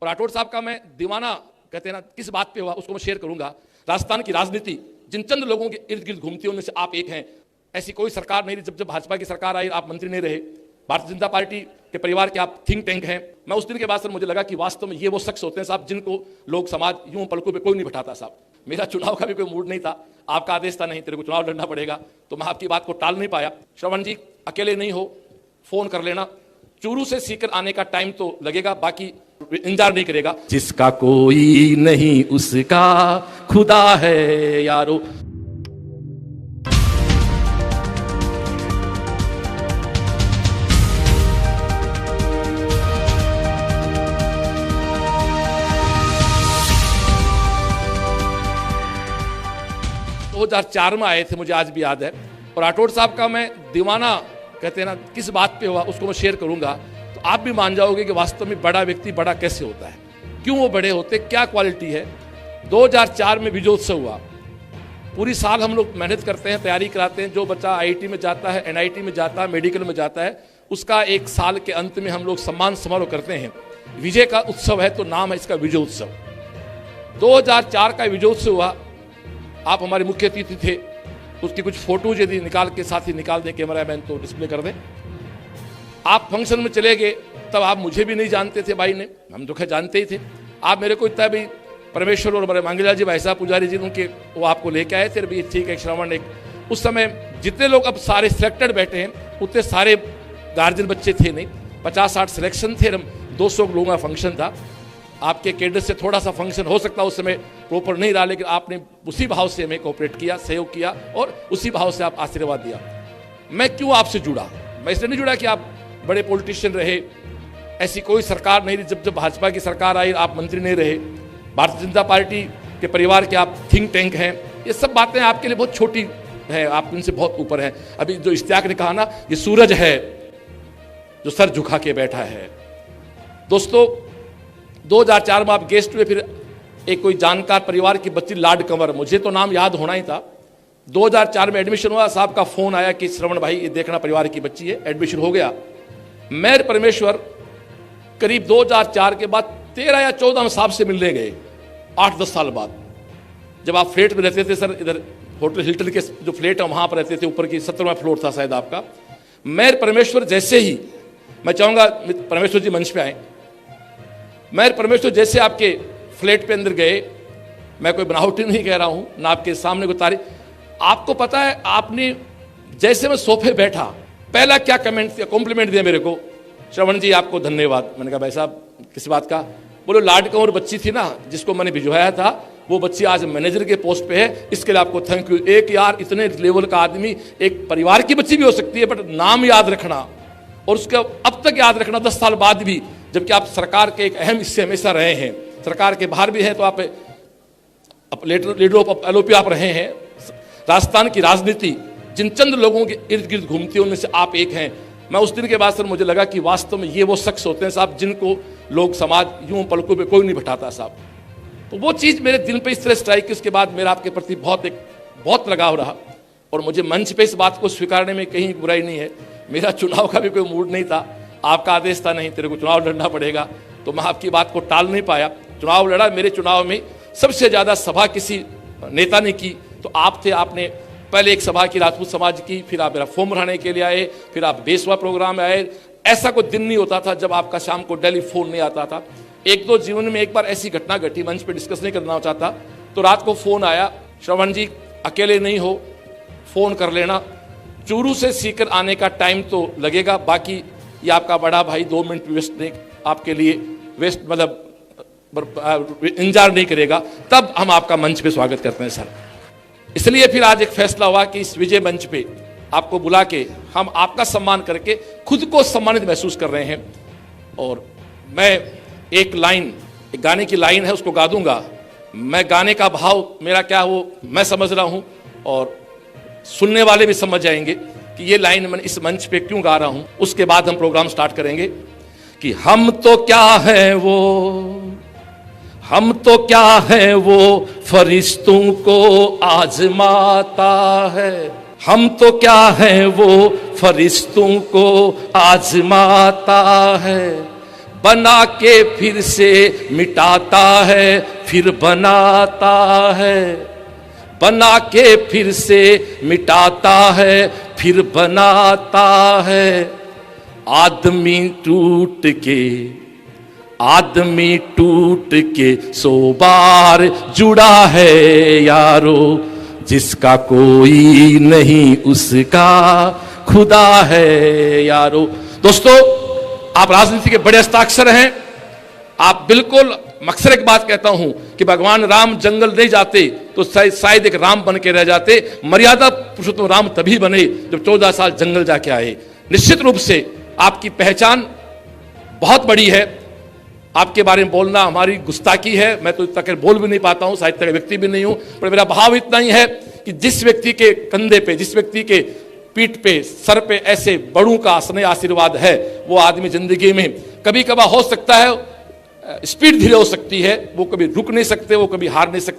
और राठौड़ साहब का मैं दीवाना कहते हैं ना किस बात पे हुआ उसको मैं शेयर करूंगा। राजस्थान की राजनीति जिन चंद लोगों के इर्द गिर्द घूमती है उनमें से आप एक हैं। ऐसी कोई सरकार नहीं रही, जब भाजपा की सरकार आई आप मंत्री नहीं रहे, भारतीय जनता पार्टी के परिवार के आप थिंक टैंक हैं। मैं उस दिन के बाद सर मुझे लगा कि वास्तव में ये वो शख्स होते हैं साहब जिनको लोग समाज यूं पलकों पे कोई नहीं बैठाता साहब। मेरा चुनाव का भी कोई मूड नहीं था, आपका आदेश था नहीं तेरे को चुनाव लड़ना पड़ेगा, तो मैं आपकी बात को टाल नहीं पाया। श्रवण जी अकेले नहीं हो, फोन कर लेना, चूरू से सीकर आने का टाइम तो लगेगा, बाकी इंतजार नहीं करेगा। जिसका कोई नहीं उसका खुदा है यारो। वो 2004 में आए थे, मुझे आज भी याद है। और राठौड़ साहब का मैं दीवाना कहते हैं ना किस बात पे हुआ उसको मैं शेयर करूंगा, तो आप भी मान जाओगे कि वास्तव में बड़ा व्यक्ति बड़ा कैसे होता है, क्यों वो बड़े होते, क्या क्वालिटी है। 2004 में विजयोत्सव हुआ। पूरी साल हम लोग मेहनत करते हैं, तैयारी कराते हैं। जो बच्चा आईआईटी में जाता है, एनआईटी में जाता है, मेडिकल में जाता है, उसका एक साल के अंत में हम लोग सम्मान समारोह करते हैं। विजय का उत्सव है तो नाम है इसका विजयोत्सव। 2004 का विजयोत्सव हुआ। आप हमारे मुख्य अतिथि थे, उसकी कुछ फोटोज यदि निकाल के साथ ही निकाल दें कैमरामैन तो डिस्प्ले कर दें। आप फंक्शन में चले गए, तब आप मुझे भी नहीं जानते थे भाई ने, हम तो खैर जानते ही थे। आप मेरे को इतना भी परमेश्वर और हमारे मांगीलाल जी भाई साहब पुजारी जी उनके वो आपको लेके आए थे, भी ठीक है श्रवण एक। उस समय जितने लोग अब सारे सिलेक्टेड बैठे हैं उतने सारे गार्जियन बच्चे थे नहीं, 50-60 सिलेक्शन थे, 200 लोगों का फंक्शन था। आपके कैडर से थोड़ा सा फंक्शन हो सकता उस समय प्रॉपर नहीं रहा, लेकिन आपने उसी भाव से हमें कोऑपरेट किया, सहयोग किया और उसी भाव से आप आशीर्वाद दिया। मैं क्यों आपसे जुड़ा, मैं इसलिए नहीं जुड़ा कि आप बड़े पॉलिटिशियन रहे, ऐसी कोई सरकार नहीं रही, जब भाजपा की सरकार आई आप मंत्री नहीं रहे, भारतीय जनता पार्टी के परिवार के आप थिंक टैंक हैं। ये सब बातें आपके लिए बहुत छोटी है, आप इनसे बहुत ऊपर हैं। अभी जो इश्तियाक ने कहा ना, ये सूरज है जो सर झुका के बैठा है। दोस्तों 2004 में आप गेस्ट हुए, फिर एक कोई जानकार परिवार की बच्ची लाड कंवर, मुझे तो नाम याद होना ही था। 2004 में एडमिशन हुआ, साहब का फोन आया कि श्रवण भाई ये देखना परिवार की बच्ची है, एडमिशन हो गया। मैं परमेश्वर करीब 2004 के बाद 13 या 14 में साहब से मिलने गए, 8-10 साल बाद। जब आप फ्लैट में रहते थे सर, इधर होटल हिल्टन के जो फ्लैट है वहां पर रहते थे, ऊपर की 17वां फ्लोर था शायद आपका। मैं परमेश्वर जैसे ही, मैं चाहूंगा परमेश्वर जी मंच पे आए, मैं परमेश्वर जैसे आपके फ्लैट पे अंदर गए, मैं कोई बनावटी नहीं कह रहा हूं ना आपके सामने कोई तारीफ, आपको पता है आपने जैसे मैं सोफे बैठा पहला क्या कमेंट दिया, कॉम्प्लीमेंट दिया मेरे को, श्रवण जी आपको धन्यवाद। मैंने कहा भाई साहब किस बात का, बोलो लाड कंवर बच्ची थी ना जिसको मैंने भिजवाया था, वो बच्ची आज मैनेजर के पोस्ट पे है, इसके लिए आपको थैंक यू। एक यार इतने लेवल का आदमी, एक परिवार की बच्ची भी हो सकती है बट नाम याद रखना और उसका अब तक याद रखना 10 साल बाद भी, जबकि आप सरकार के एक अहम हिस्से हमेशा रहे हैं, सरकार के बाहर भी हैं तो आप लीडर ऑफ एलओपी आप रहे हैं। राजस्थान की राजनीति जिन चंद लोगों के इर्द गिर्द घूमती है उनमें से आप एक हैं। मैं उस दिन के बाद सर मुझे लगा कि वास्तव में ये वो शख्स होते हैं साहब जिनको लोग समाज यूं पलकों पे कोई नहीं बैठाता साहब। तो वो चीज़ मेरे दिल पे इस तरह स्ट्राइक की, उसके बाद मेरा आपके प्रति बहुत लगाव रहा और मुझे मंच पे इस बात को स्वीकारने में कहीं बुराई नहीं है। मेरा चुनाव का भी कोई मूड नहीं था, आपका आदेश था नहीं तेरे को चुनाव लड़ना पड़ेगा, तो मैं आपकी बात को टाल नहीं पाया, चुनाव लड़ा। मेरे चुनाव में सबसे ज्यादा सभा किसी नेता ने की तो आप थे। आपने पहले एक सभा की राजपूत समाज की, फिर आप मेरा फॉर्म भराने के लिए आए, फिर आप बेसवा प्रोग्राम में आए। ऐसा कोई दिन नहीं होता था जब आपका शाम को डेली फोन नहीं आता था। एक दो जीवन में एक बार ऐसी घटना घटी, मंच पे डिस्कस नहीं करना चाहता, तो रात को फोन आया, श्रवण जी अकेले नहीं हो, फोन कर लेना, चूरू से सीकर आने का टाइम तो लगेगा, बाकी ये आपका बड़ा भाई 2 मिनट वेस्ट नहीं आपके लिए वेस्ट मतलब इंतजार नहीं करेगा, तब हम आपका मंच पे स्वागत करते हैं सर। इसलिए फिर आज एक फैसला हुआ कि इस विजय मंच पे आपको बुला के हम आपका सम्मान करके खुद को सम्मानित महसूस कर रहे हैं। और मैं एक गाने की लाइन है उसको गा दूंगा। मैं गाने का भाव मेरा क्या वो मैं समझ रहा हूं और सुनने वाले भी समझ जाएंगे कि ये लाइन मैं इस मंच पे क्यों गा रहा हूं। उसके बाद हम प्रोग्राम स्टार्ट करेंगे कि हम तो क्या है वो, हम तो क्या है वो फरिश्तों को आजमाता है, हम तो क्या है वो फरिश्तों को आजमाता है, बना के फिर से मिटाता है, फिर बनाता है। बना के फिर से मिटाता है, फिर बनाता है। आदमी टूट के 100 बार जुड़ा है यारो, जिसका कोई नहीं उसका खुदा है यारो। दोस्तों, आप राजनीति के बड़े हस्ताक्षर हैं। आप बिल्कुल, मकसद एक बात कहता हूं कि भगवान राम जंगल नहीं जाते तो शायद एक राम बन के रह जाते। मर्यादा पुरुषोत्तम राम तभी बने जब 14 साल जंगल जाके आए। निश्चित रूप से आपकी पहचान बहुत बड़ी है। आपके बारे में बोलना हमारी गुस्ताखी है। मैं तो इतना बोल भी नहीं पाता हूं, साहित्य का व्यक्ति भी नहीं हूं, पर मेरा भाव इतना ही है कि जिस व्यक्ति के कंधे पे, जिस व्यक्ति के पीठ पे, सर पे ऐसे बड़ों का स्नेह आशीर्वाद है, वो आदमी जिंदगी में कभी कभार हो सकता है स्पीड धीरे हो सकती है, वो कभी रुक नहीं सकते, वो कभी हार नहीं सकते।